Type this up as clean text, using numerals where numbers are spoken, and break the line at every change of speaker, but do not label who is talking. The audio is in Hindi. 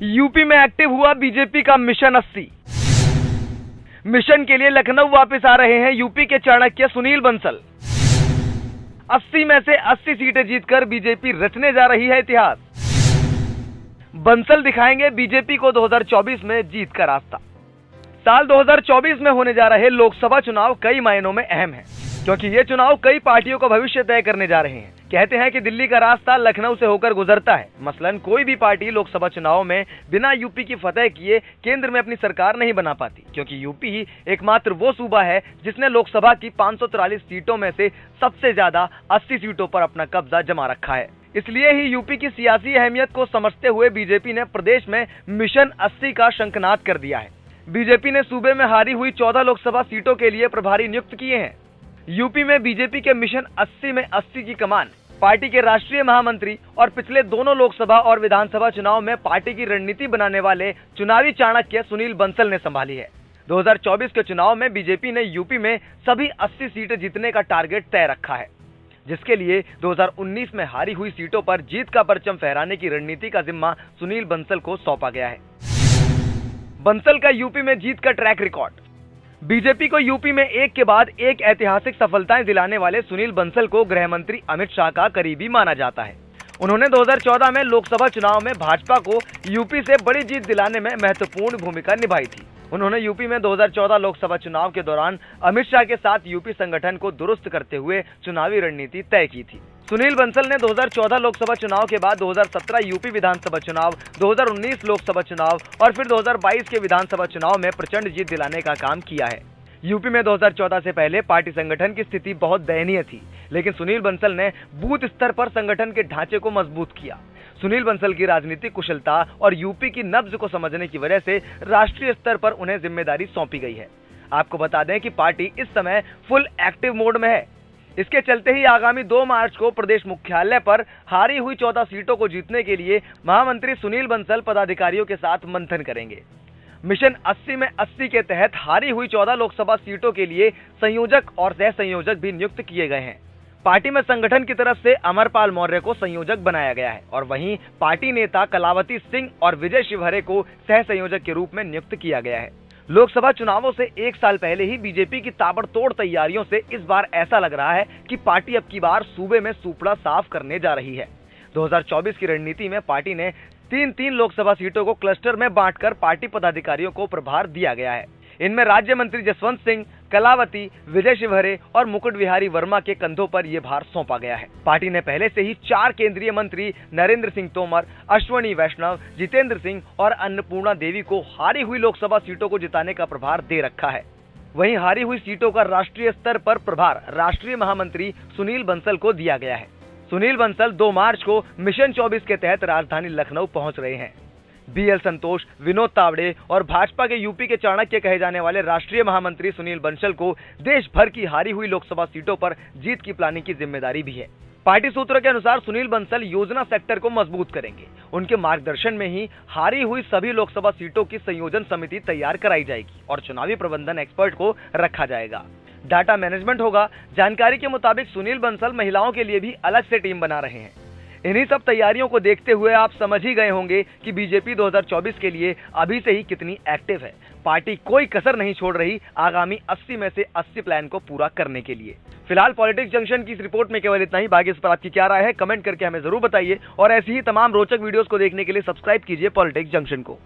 यूपी में एक्टिव हुआ बीजेपी का मिशन 80। मिशन के लिए लखनऊ वापस आ रहे हैं यूपी के चाणक्य सुनील बंसल। 80 में से 80 सीटें जीतकर बीजेपी रचने जा रही है इतिहास। बंसल दिखाएंगे बीजेपी को 2024 में जीत का रास्ता। साल 2024 में होने जा रहे लोकसभा चुनाव कई मायनों में अहम है, क्योंकि ये चुनाव कई पार्टियों का भविष्य तय करने जा रहे हैं। कहते हैं कि दिल्ली का रास्ता लखनऊ से होकर गुजरता है। मसलन कोई भी पार्टी लोकसभा चुनाव में बिना यूपी की फतह किए केंद्र में अपनी सरकार नहीं बना पाती, क्योंकि यूपी ही एकमात्र वो सूबा है जिसने लोकसभा की 543 सीटों में से सबसे ज्यादा 80 सीटों पर अपना कब्जा जमा रखा है। इसलिए ही यूपी की सियासी अहमियत को समझते हुए बीजेपी ने प्रदेश में मिशन 80 का शंखनाद कर दिया है। बीजेपी ने सूबे में हारी हुई 14 लोकसभा सीटों के लिए प्रभारी नियुक्त किए हैं। यूपी में बीजेपी के मिशन 80 में 80 की कमान पार्टी के राष्ट्रीय महामंत्री और पिछले दोनों लोकसभा और विधानसभा चुनाव में पार्टी की रणनीति बनाने वाले चुनावी चाणक्य सुनील बंसल ने संभाली है। 2024 के चुनाव में बीजेपी ने यूपी में सभी 80 सीटें जीतने का टारगेट तय रखा है, जिसके लिए 2019 में हारी हुई सीटों पर जीत का परचम फहराने की रणनीति का जिम्मा सुनील बंसल को सौंपा गया है। बंसल का यूपी में जीत का ट्रैक रिकॉर्ड। बीजेपी को यूपी में एक के बाद एक ऐतिहासिक सफलताएं दिलाने वाले सुनील बंसल को गृह मंत्री अमित शाह का करीबी माना जाता है। उन्होंने 2014 में लोकसभा चुनाव में भाजपा को यूपी से बड़ी जीत दिलाने में महत्वपूर्ण भूमिका निभाई थी। उन्होंने यूपी में 2014 लोकसभा चुनाव के दौरान अमित शाह के साथ यूपी संगठन को दुरुस्त करते हुए चुनावी रणनीति तय की थी। सुनील बंसल ने 2014 लोकसभा चुनाव के बाद 2017 यूपी विधानसभा चुनाव, 2019 लोकसभा चुनाव और फिर 2022 के विधानसभा चुनाव में प्रचंड जीत दिलाने का काम किया है। यूपी में 2014 से पहले पार्टी संगठन की स्थिति बहुत दयनीय थी, लेकिन सुनील बंसल ने बूथ स्तर पर संगठन के ढांचे को मजबूत किया। सुनील बंसल की राजनीतिक कुशलता और यूपी की नब्ज को समझने की वजह से राष्ट्रीय स्तर पर उन्हें जिम्मेदारी सौंपी गई है। आपको बता दें कि पार्टी इस समय फुल एक्टिव मोड में है। इसके चलते ही आगामी 2 मार्च को प्रदेश मुख्यालय पर हारी हुई 14 सीटों को जीतने के लिए महामंत्री सुनील बंसल पदाधिकारियों के साथ मंथन करेंगे। मिशन 80 में 80 के तहत हारी हुई 14 लोकसभा सीटों के लिए संयोजक और सह संयोजक भी नियुक्त किए गए हैं। पार्टी में संगठन की तरफ से अमरपाल मौर्य को संयोजक बनाया गया है और वहीं पार्टी नेता कलावती सिंह और विजय शिवहरे को सह संयोजक के रूप में नियुक्त किया गया है। लोकसभा चुनावों से एक साल पहले ही बीजेपी की ताबड़तोड़ तैयारियों से इस बार ऐसा लग रहा है कि पार्टी अब की बार सूबे में सूपड़ा साफ करने जा रही है। 2024 की रणनीति में पार्टी ने 3-3 लोकसभा सीटों को क्लस्टर में बांटकर पार्टी पदाधिकारियों को प्रभार दिया गया है। इनमें राज्य मंत्री जसवंत सिंह, कलावती, विजय शिवहरे और मुकुट बिहारी वर्मा के कंधों पर यह भार सौंपा गया है। पार्टी ने पहले से ही 4 केंद्रीय मंत्री नरेंद्र सिंह तोमर, अश्वनी वैष्णव, जितेंद्र सिंह और अन्नपूर्णा देवी को हारी हुई लोकसभा सीटों को जिताने का प्रभार दे रखा है। वहीं हारी हुई सीटों का राष्ट्रीय स्तर पर प्रभार राष्ट्रीय महामंत्री सुनील बंसल को दिया गया है। सुनील बंसल 2 मार्च को मिशन 24 के तहत राजधानी लखनऊ पहुंच रहे हैं। बीएल संतोष, विनोद तावड़े और भाजपा के यूपी के चाणक्य कहे जाने वाले राष्ट्रीय महामंत्री सुनील बंसल को देश भर की हारी हुई लोकसभा सीटों पर जीत की प्लानिंग की जिम्मेदारी भी है। पार्टी सूत्रों के अनुसार सुनील बंसल योजना सेक्टर को मजबूत करेंगे। उनके मार्गदर्शन में ही हारी हुई सभी लोकसभा सीटों की संयोजन समिति तैयार कराई जाएगी और चुनावी प्रबंधन एक्सपर्ट को रखा जाएगा। डाटा मैनेजमेंट होगा। जानकारी के मुताबिक सुनील बंसल महिलाओं के लिए भी अलग से टीम बना रहे हैं। इन्हीं सब तैयारियों को देखते हुए आप समझ ही गए होंगे कि बीजेपी 2024 के लिए अभी से ही कितनी एक्टिव है। पार्टी कोई कसर नहीं छोड़ रही आगामी 80 में से 80 प्लान को पूरा करने के लिए। फिलहाल पॉलिटिक्स जंक्शन की इस रिपोर्ट में केवल इतना ही। बाकी इस पर आपकी क्या राय है कमेंट करके हमें जरूर बताइए और ऐसी ही तमाम रोचक वीडियोस को देखने के लिए सब्सक्राइब कीजिए पॉलिटिक्स जंक्शन को।